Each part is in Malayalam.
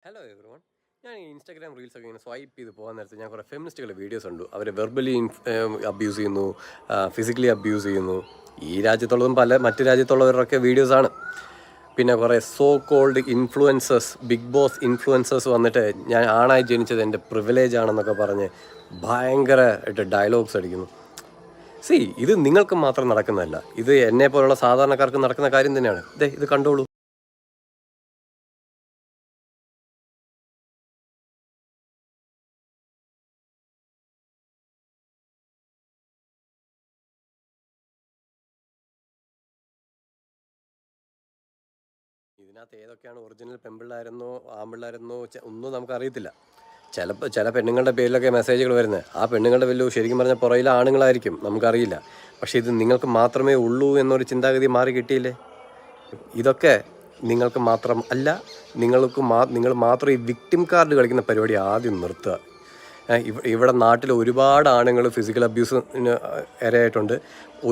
Hello everyone. ഞാൻ ഈ ഇൻസ്റ്റാഗ്രാം റീൽസൊക്കെ ഇങ്ങനെ സ്വൈപ്പ് ചെയ്ത് പോകാൻ നേരത്തെ ഞാൻ കുറേ ഫെമിനിസ്റ്റുകളുടെ വീഡിയോസ് ഉണ്ട്. അവർ വെർബലി അബ്യൂസ് ചെയ്യുന്നു, ഫിസിക്കലി അബ്യൂസ് ചെയ്യുന്നു. ഈ രാജ്യത്തുള്ളതും മറ്റു രാജ്യത്തുള്ളവരൊക്കെ വീഡിയോസാണ്. പിന്നെ കുറേ so called influencers, Bigg Boss influencers വന്നിട്ട് ഞാൻ ആണായി ജനിച്ചത് എൻ്റെ പ്രിവിലേജ് ആണെന്നൊക്കെ പറഞ്ഞ് ഭയങ്കരമായിട്ട് ഡയലോഗ്സ് അടിക്കുന്നു. ഇത് നിങ്ങൾക്ക് മാത്രം നടക്കുന്നതല്ല, ഇത് എന്നെ പോലുള്ള സാധാരണക്കാർക്ക് നടക്കുന്ന കാര്യം തന്നെയാണ്. ഇത് കണ്ടോളൂ. ഇതിനകത്ത് ഏതൊക്കെയാണ് ഒറിജിനൽ പെൺപിള്ളാരെന്നോ ആൺപിള്ളാരെന്നോ ഒന്നും നമുക്കറിയത്തില്ല. ചില പെണ്ണുങ്ങളുടെ പേരിലൊക്കെ മെസ്സേജുകൾ വരുന്നത്, ആ പെണ്ണുങ്ങളുടെ വലിയ ശരിക്കും പറഞ്ഞാൽ പുറയിലെ ആണുങ്ങളായിരിക്കും, നമുക്കറിയില്ല. പക്ഷേ ഇത് നിങ്ങൾക്ക് മാത്രമേ ഉള്ളൂ എന്നൊരു ചിന്താഗതി മാറി കിട്ടിയില്ലേ? ഇതൊക്കെ നിങ്ങൾക്ക് മാത്രം അല്ല, നിങ്ങൾ മാത്രം ഈ വിക്ടിം കാർഡ് കളിക്കുന്ന പരിപാടി ആദ്യം നിർത്തുക. ഇവിടെ നാട്ടിൽ ഒരുപാട് ആണുങ്ങൾ ഫിസിക്കൽ അബ്യൂസിന് ഇരയായിട്ടുണ്ട്.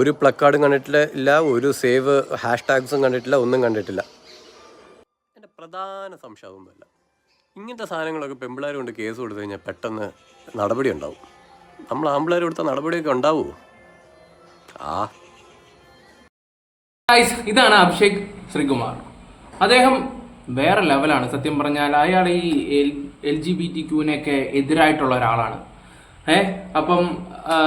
ഒരു പ്ലക്കാർഡും കണ്ടിട്ടില്ല, ഒരു സേവ് ഹാഷ്ടാഗ്സും കണ്ടിട്ടില്ല, ഒന്നും കണ്ടിട്ടില്ല. എൻ്റെ പ്രധാന സംശയം അതൊന്നുമല്ല. ഇങ്ങനത്തെ സാധനങ്ങളൊക്കെ പെമ്പിള്ളേർ കൊണ്ട് കേസ് കൊടുത്തു കഴിഞ്ഞാൽ പെട്ടെന്ന് നടപടി ഉണ്ടാവും. നമ്മൾ ആമ്പിള്ളേർ കൊടുത്ത നടപടിയൊക്കെ ഉണ്ടാവുമോ? ഇതാണ് അഭിഷേക് ശ്രീകുമാർ. അദ്ദേഹം വേറെ ലെവലാണ്. സത്യം പറഞ്ഞാൽ അയാൾ ഈ LGBTQ-നെയൊക്കെ എതിരായിട്ടുള്ള ഒരാളാണ്. അപ്പം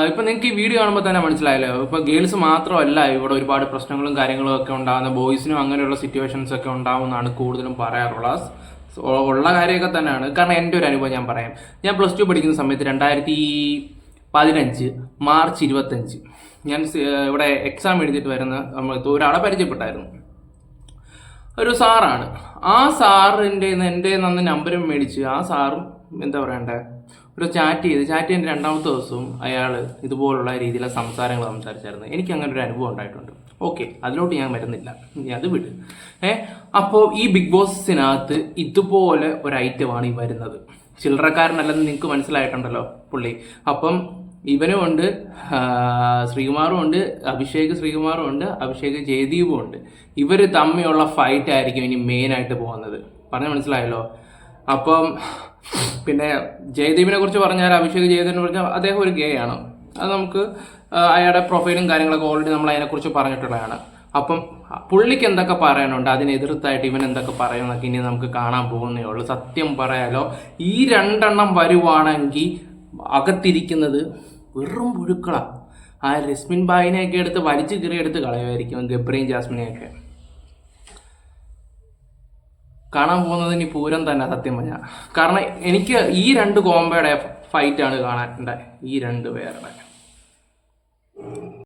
ഇപ്പം നിങ്ങൾക്ക് ഈ വീഡിയോ കാണുമ്പോൾ തന്നെ മനസ്സിലായല്ലോ, ഇപ്പം ഗേൾസ് മാത്രമല്ല ഇവിടെ ഒരുപാട് പ്രശ്നങ്ങളും കാര്യങ്ങളും ഒക്കെ ഉണ്ടാകുന്ന, ബോയ്സിനും അങ്ങനെയുള്ള സിറ്റുവേഷൻസ് ഒക്കെ ഉണ്ടാവുമെന്നാണ് കൂടുതലും പറയാറുള്ളത്. ഉള്ള കാര്യമൊക്കെ തന്നെയാണ്. കാരണം എൻ്റെ ഒരു അനുഭവം ഞാൻ പറയാം. ഞാൻ +2 പഠിക്കുന്ന സമയത്ത് 2015 മാർച്ച് 25 ഞാൻ ഇവിടെ എക്സാം എഴുതിയിട്ട് വരുന്ന ഒരാളെ പരിചയപ്പെട്ടായിരുന്നു. ഒരു സാറാണ്. ആ സാറിൻ്റെ എൻ്റെ നന്ന് നമ്പരും മേടിച്ച് ആ സാറും എന്താ പറയണ്ടേ ഒരു ചാറ്റ് ചെയ്ത് രണ്ടാമത്തെ ദിവസവും അയാൾ ഇതുപോലുള്ള രീതിയിലെ സംസാരങ്ങൾ സംസാരിച്ചായിരുന്നു. എനിക്ക് അങ്ങനെ ഒരു അനുഭവം ഉണ്ടായിട്ടുണ്ട്. ഓക്കെ, അതിലോട്ട് ഞാൻ വരുന്നില്ല, അത് വിട്. അപ്പോൾ ഈ ബിഗ് ബോസിനകത്ത് ഇതുപോലെ ഒരു ഐറ്റമാണ് ഈ വരുന്നത്. ചില്ലറക്കാരനല്ലെന്ന് നിങ്ങൾക്ക് മനസ്സിലായിട്ടുണ്ടല്ലോ പുള്ളി. അപ്പം ഇവനും ഉണ്ട്, ശ്രീകുമാറും ഉണ്ട്, അഭിഷേക് ശ്രീകുമാറും ഉണ്ട്, അഭിഷേക് ജയദീപും ഉണ്ട്. ഇവർ തമ്മിലുള്ള ഫൈറ്റ് ആയിരിക്കും ഇനി മെയിനായിട്ട് പോകുന്നത്. പറഞ്ഞാൽ മനസ്സിലായല്ലോ. അപ്പം പിന്നെ ജയദീപിനെ കുറിച്ച് പറഞ്ഞാൽ, അഭിഷേക് ജയദീപിനെ കുറിച്ച്, അദ്ദേഹം ഒരു ഗേ ആണ്. അത് നമുക്ക് അയാളുടെ പ്രൊഫൈലും കാര്യങ്ങളൊക്കെ ഓൾറെഡി നമ്മൾ അതിനെക്കുറിച്ച് പറഞ്ഞിട്ടുള്ളതാണ്. അപ്പം പുള്ളിക്ക് എന്തൊക്കെ പറയാനുണ്ട്, അതിനെതിർത്തായിട്ട് ഇവൻ എന്തൊക്കെ പറയുമെന്നൊക്കെ ഇനി നമുക്ക് കാണാൻ പോകുന്നേ ഉള്ളൂ. സത്യം പറയാലോ, ഈ 2 വരുവാണെങ്കിൽ അകത്തിരിക്കുന്നത് വെറും പുഴുക്കളാണ്. ആ രസ്മിൻ ബായിനെയൊക്കെ എടുത്ത് വലിച്ചു കീറിയെടുത്ത് കളയുമായിരിക്കും, ഗബ്രിയും ജാസ്മിനെയൊക്കെ. കാണാൻ പോകുന്നത് ഇനി പൂരം തന്നെ സത്യം പറഞ്ഞാൽ. കാരണം എനിക്ക് ഈ 2 കോംബോയുടെ ഫൈറ്റാണ് കാണാനുണ്ടായത്, ഈ 2 പേരുടെ.